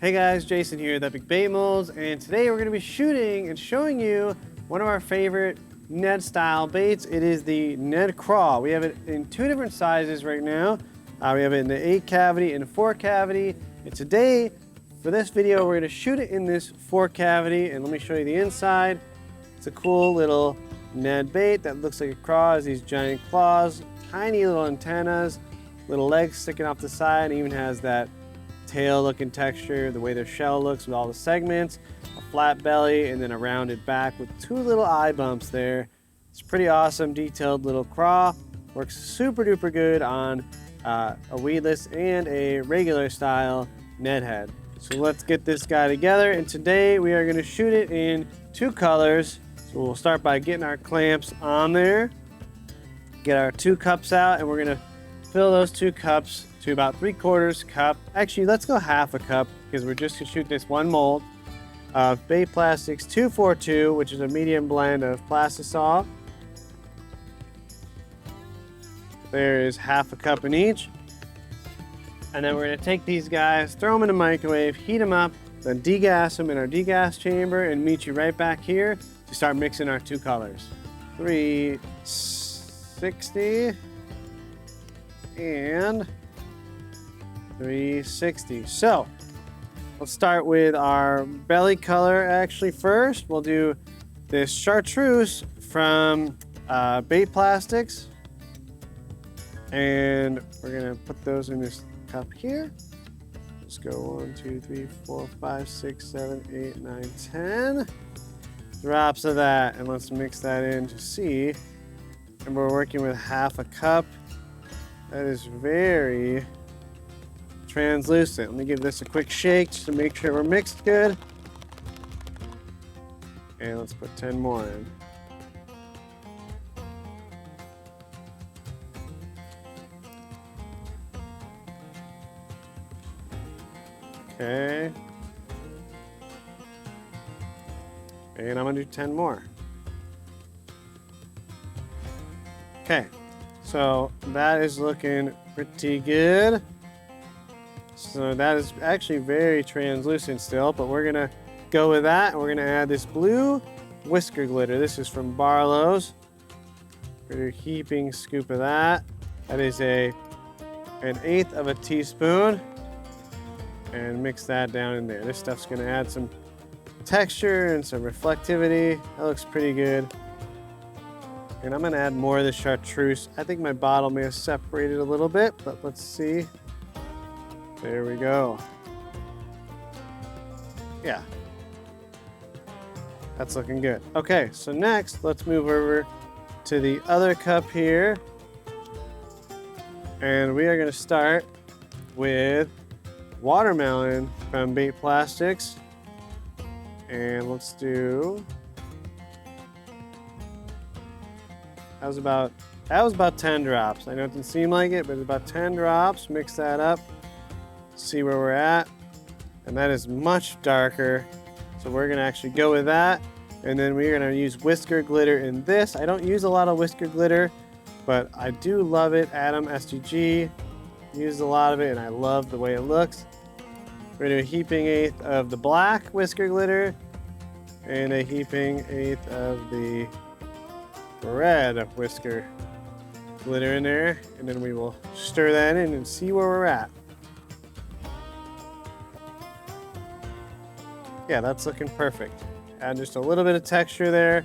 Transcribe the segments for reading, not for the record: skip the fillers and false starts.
Hey guys, Jason here with Epic Bait Molds, and today we're going to be shooting and showing you one of our favorite Ned style baits. It is the Ned Craw. We have it in two different sizes right now. We have it in the 8 cavity and 4 cavity. And today, for this video, we're going to shoot it in this 4 cavity, and let me show you the inside. It's a cool little Ned bait that looks like a craw. It has these giant claws, tiny little antennas, little legs sticking off the side, and even has that tail looking texture, the way their shell looks with all the segments, a flat belly, and then a rounded back with 2 little eye bumps there. It's pretty awesome, detailed little craw. Works super duper good on a weedless and a regular style Ned head. So let's get this guy together, and today we are going to shoot it in 2 colors. So we'll start by getting our clamps on there, get our 2 cups out, and we're going to fill those 2 cups to about 3/4 cup. Actually, let's go half a cup because we're just gonna shoot this one mold of Bait Plastics 242, which is a medium blend of Plastisol. There is half a cup in each. And then we're gonna take these guys, throw them in the microwave, heat them up, then degas them in our degas chamber and meet you right back here to start mixing our 2 colors. 360 and 360. So let's start with our belly color actually first. We'll do this chartreuse from Bait Plastics, and we're gonna put those in this cup here. Let's go 1, 2, 3, 4, 5, 6, 7, 8, 9, 10 drops of that, and let's mix that in to see. And we're working with half a cup. That is very translucent. Let me give this a quick shake just to make sure we're mixed good. And let's put 10 more in. Okay. And I'm gonna do 10 more. Okay, so that is looking pretty good. So that is actually very translucent still, but we're gonna go with that, and we're gonna add this blue whisker glitter. This is from Barlow's. We're gonna do a heaping scoop of that. That is an 1/8 of a teaspoon, and mix that down in there. This stuff's gonna add some texture and some reflectivity. That looks pretty good. And I'm gonna add more of the chartreuse. I think my bottle may have separated a little bit, but let's see. There we go. Yeah. That's looking good. Okay, so next, let's move over to the other cup here. And we are gonna start with watermelon from Bait Plastics. And let's do, that was about 10 drops. I know it doesn't seem like it, but it's about 10 drops. Mix that up. See where we're at, and that is much darker, so we're gonna actually go with that, and then we're gonna use whisker glitter in this. I don't use a lot of whisker glitter, but I do love it. Adam SDG used a lot of it, and I love the way it looks. We're gonna do a heaping 1/8 of the black whisker glitter and a heaping 1/8 of the red whisker glitter in there, and then we will stir that in and see where we're at. Yeah, that's looking perfect. Add just a little bit of texture there,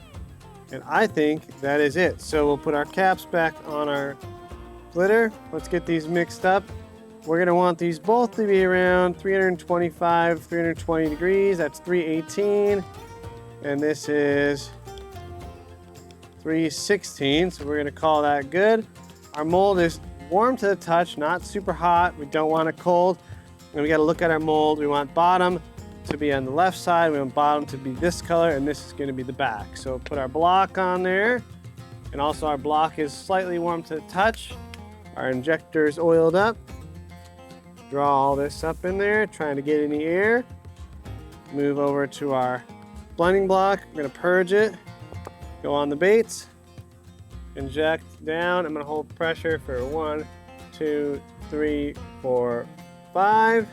and I think that is it. So we'll put our caps back on our glitter. Let's get these mixed up. We're gonna want these both to be around 325, 320 degrees. That's 318, and this is 316, so we're gonna call that good. Our mold is warm to the touch, not super hot. We don't want it cold, and we gotta look at our mold. We want bottom to be on the left side, we want bottom to be this color, and this is going to be the back. So put our block on there, and also our block is slightly warm to the touch. Our injector is oiled up. Draw all this up in there, trying to get in the air. Move over to our blending block. We're going to purge it. Go on the baits. Inject down. I'm going to hold pressure for 1, 2, 3, 4, 5.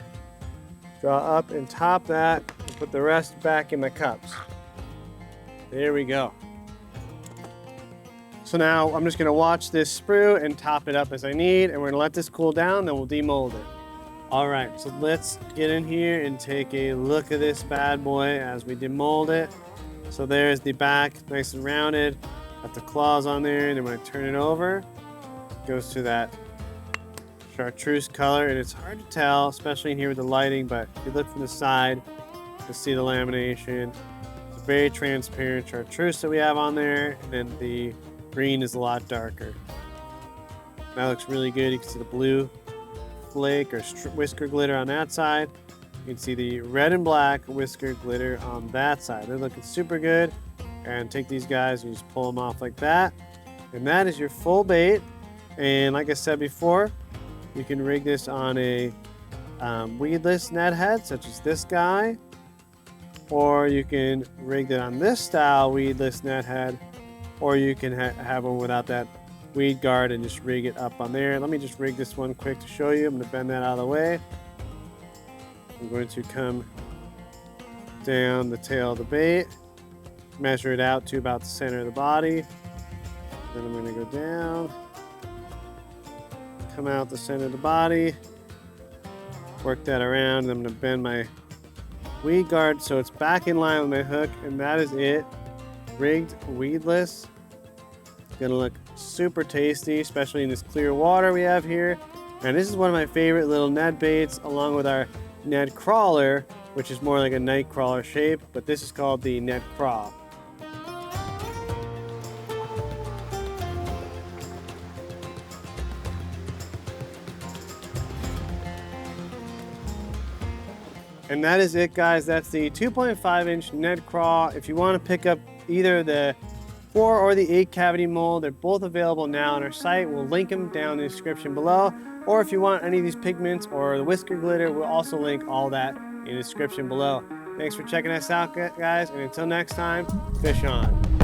Draw up and top that, and put the rest back in the cups. There we go. So now I'm just gonna watch this sprue and top it up as I need, and we're gonna let this cool down, then we'll demold it. All right, so let's get in here and take a look at this bad boy as we demold it. So there's the back, nice and rounded. Got the claws on there, and then when I turn it over, it goes to that chartreuse color, and it's hard to tell, especially in here with the lighting, but if you look from the side, you'll see the lamination. It's very transparent chartreuse that we have on there, and then the green is a lot darker. That looks really good. You can see the blue flake or whisker glitter on that side. You can see the red and black whisker glitter on that side. They're looking super good. And take these guys and you just pull them off like that. And that is your full bait. And like I said before, you can rig this on a weedless Ned head, such as this guy. Or you can rig it on this style weedless Ned head. Or you can have one without that weed guard and just rig it up on there. Let me just rig this one quick to show you. I'm going to bend that out of the way. I'm going to come down the tail of the bait, measure it out to about the center of the body. Then I'm going to go down, come out the center of the body, work that around. I'm going to bend my weed guard so it's back in line with my hook, and that is it. Rigged weedless. It's going to look super tasty, especially in this clear water we have here. And this is one of my favorite little Ned baits, along with our Ned crawler, which is more like a night crawler shape, but this is called the Ned Craw. And that is it, guys. That's the 2.5 inch Ned Craw. If you want to pick up either the 4 or the 8 cavity mold, they're both available now on our site. We'll link them down in the description below. Or if you want any of these pigments or the whisker glitter, we'll also link all that in the description below. Thanks for checking us out, guys. And until next time, fish on.